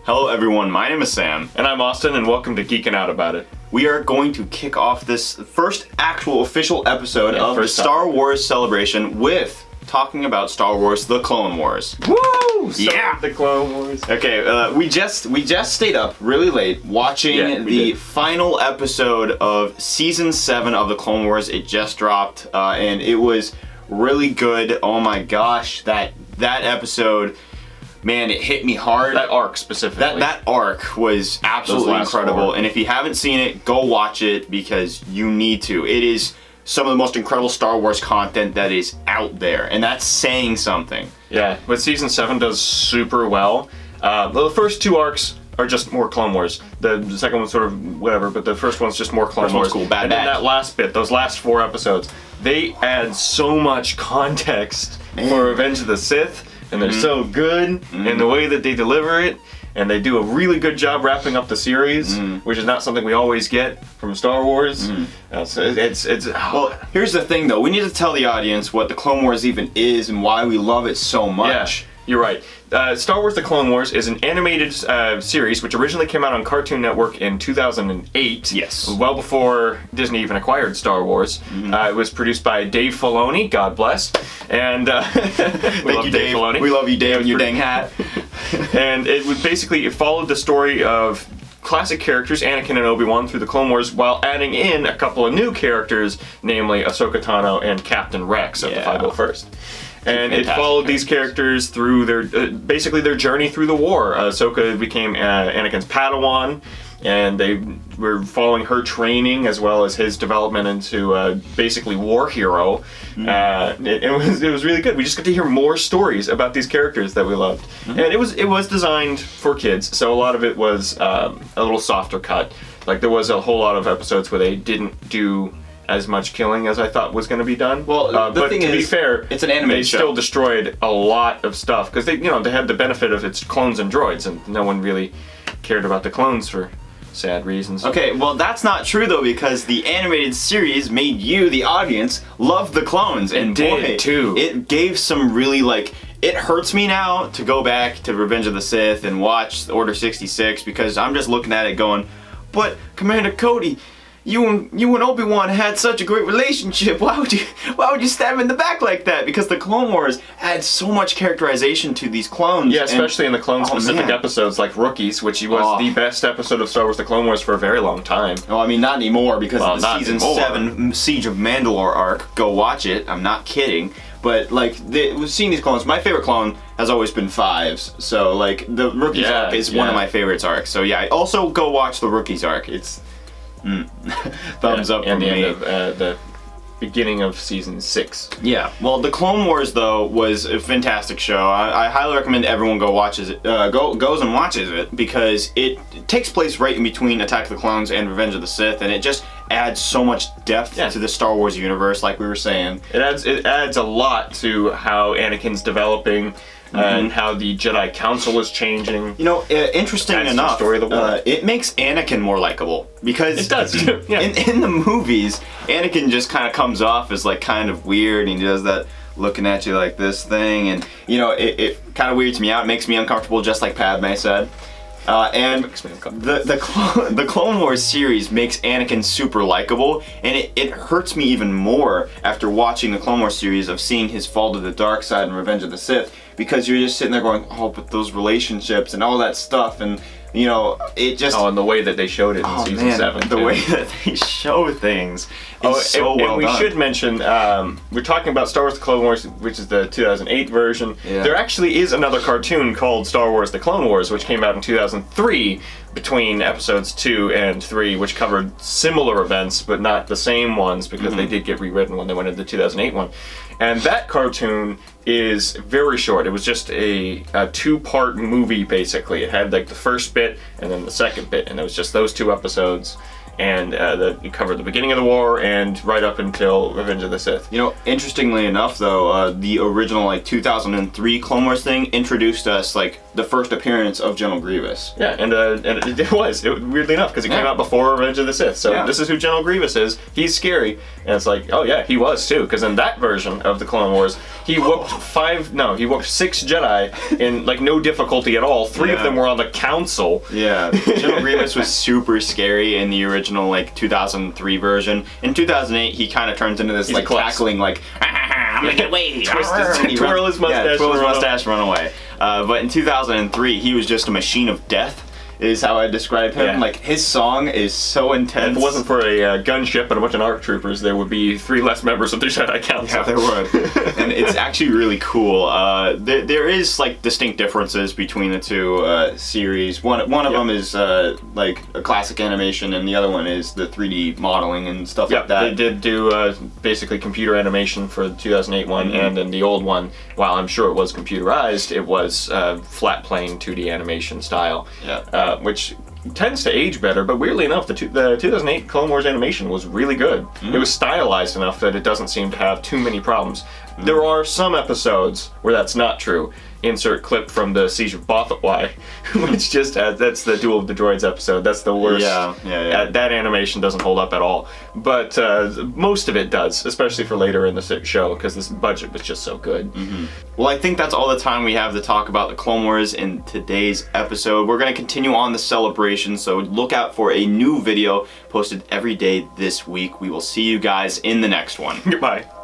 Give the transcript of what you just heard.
Hello everyone, my name is Sam. And I'm Austin, and welcome to Geeking Out About It. We are going to kick off this first actual official episode of the Star Wars celebration with talking about Star Wars: The Clone Wars. Woo! Yeah! The Clone Wars. Okay, we just stayed up really late watching the final episode of Season 7 of The Clone Wars. It just dropped, and it was really good. Oh my gosh, that episode... Man, it hit me hard. That arc specifically. That arc was absolutely incredible. And if you haven't seen it, go watch it because you need to. It is some of the most incredible Star Wars content that is out there. And that's saying something. Yeah, what Season 7 does super well. The first two arcs are just more Clone Wars. The second one's sort of whatever, but the first one's just more Clone Wars. Cool. And then that last bit, those last 4 episodes, they add so much context for Revenge of the Sith. And they're so good in the way that they deliver it, and they do a really good job wrapping up the series, which is not something we always get from Star Wars. So Well, here's the thing though, we need to tell the audience what the Clone Wars even is and why we love it so much. Yeah, you're right. Star Wars: The Clone Wars is an animated series which originally came out on Cartoon Network in 2008. Yes. Well before Disney even acquired Star Wars. It was produced by Dave Filoni, God bless. And we love Dave Filoni. We love you, Dave, and your dang hat. And it followed the story of classic characters, Anakin and Obi-Wan, through the Clone Wars, while adding in a couple of new characters, namely Ahsoka Tano and Captain Rex of the 501st. And it followed these characters through their basically their journey through the war. Ahsoka became Anakin's Padawan, and they were following her training as well as his development into basically war hero. It was really good. We just got to hear more stories about these characters that we loved, and it was designed for kids, so a lot of it was a little softer cut. Like there was a whole lot of episodes where they didn't do as much killing as I thought was going to be done. Well, but to be fair, it's an animated show. They still destroyed a lot of stuff because they had the benefit of its clones and droids, and no one really cared about the clones for sad reasons. Okay, well that's not true though, because the animated series made you, the audience, love the clones, and it gave some really it hurts me now to go back to Revenge of the Sith and watch Order 66 because I'm just looking at it going, but Commander Cody, you and Obi-Wan had such a great relationship. Why would you stab him in the back like that? Because the Clone Wars had so much characterization to these clones. Yeah, especially in the clone-specific episodes like Rookies, which was the best episode of Star Wars: The Clone Wars for a very long time. Oh, I mean, not anymore because of the Season 7 Siege of Mandalore arc. Go watch it. I'm not kidding. But seeing these clones, my favorite clone has always been Fives. So the Rookies arc is one of my favorites arcs. So yeah, also go watch the Rookies arc. It's thumbs up from me. And the end of the beginning of Season 6. Yeah, well, The Clone Wars, though, was a fantastic show. I highly recommend everyone goes and watches it, because it takes place right in between Attack of the Clones and Revenge of the Sith, and it just adds so much depth to the Star Wars universe, like we were saying. It adds a lot to how Anakin's developing, and how the Jedi Council is changing. Interesting enough, it makes Anakin more likable, because it does too. Yeah. In the movies, Anakin just kind of comes off as kind of weird, and he does that looking at you like this thing, and it kind of weirds me out. It makes me uncomfortable, just like Padme said. And the Clone Wars series makes Anakin super likable, and it hurts me even more after watching the Clone Wars series of seeing his fall to the dark side in Revenge of the Sith, because you're just sitting there going, oh, but those relationships and all that stuff, and it just... Oh, and the way that they showed it in Season 7. The way that they show things is so well done. And we should mention, we're talking about Star Wars: The Clone Wars, which is the 2008 version. Yeah. There actually is another cartoon called Star Wars: The Clone Wars, which came out in 2003 between episodes 2 and 3, which covered similar events, but not the same ones, because they did get rewritten when they went into the 2008 one. And that cartoon is very short. It was just a 2-part movie, basically. It had the first bit and then the second bit, and it was just those 2 episodes. and it covered the beginning of the war and right up until Revenge of the Sith. You know, interestingly enough, though, the original like 2003 Clone Wars thing introduced us like the first appearance of General Grievous. Yeah, and it was weirdly enough because it came out before Revenge of the Sith. So this is who General Grievous is. He's scary, and it's like, oh yeah, he was too. Because in that version of the Clone Wars, he whooped 6 Jedi in like no difficulty at all. 3 of them were on the Council. Yeah, General Grievous was super scary in the original like 2003 version. In 2008, he kind of turns into this like cackling like, I'm gonna get away, twirl his mustache, run away. But in 2003, he was just a machine of death, is how I describe him. Yeah. Like, his song is so intense. If it wasn't for a gunship and a bunch of ARC troopers, there would be 3 less members of the Jedi Council. Yeah, there would. And it's actually really cool. There is, like, distinct differences between the two series. One of them is, like, a classic animation, and the other one is the 3D modeling and stuff like that. They did do, basically computer animation for the 2008 one, and in the old one, while I'm sure it was computerized, it was flat-plane 2D animation style. Yeah. Which tends to age better, but weirdly enough, the 2008 Clone Wars animation was really good. It was stylized enough that it doesn't seem to have too many problems. There are some episodes where that's not true. Insert clip from the Siege of Bothawai, which just that's the Duel of the Droids episode. That's the worst. Yeah. That animation doesn't hold up at all, but most of it does, especially for later in the show, because this budget was just so good. Well, I think that's all the time we have to talk about the Clone Wars in today's episode. We're going to continue on the celebration, so look out for a new video posted every day this week. We will see you guys in the next one. Goodbye.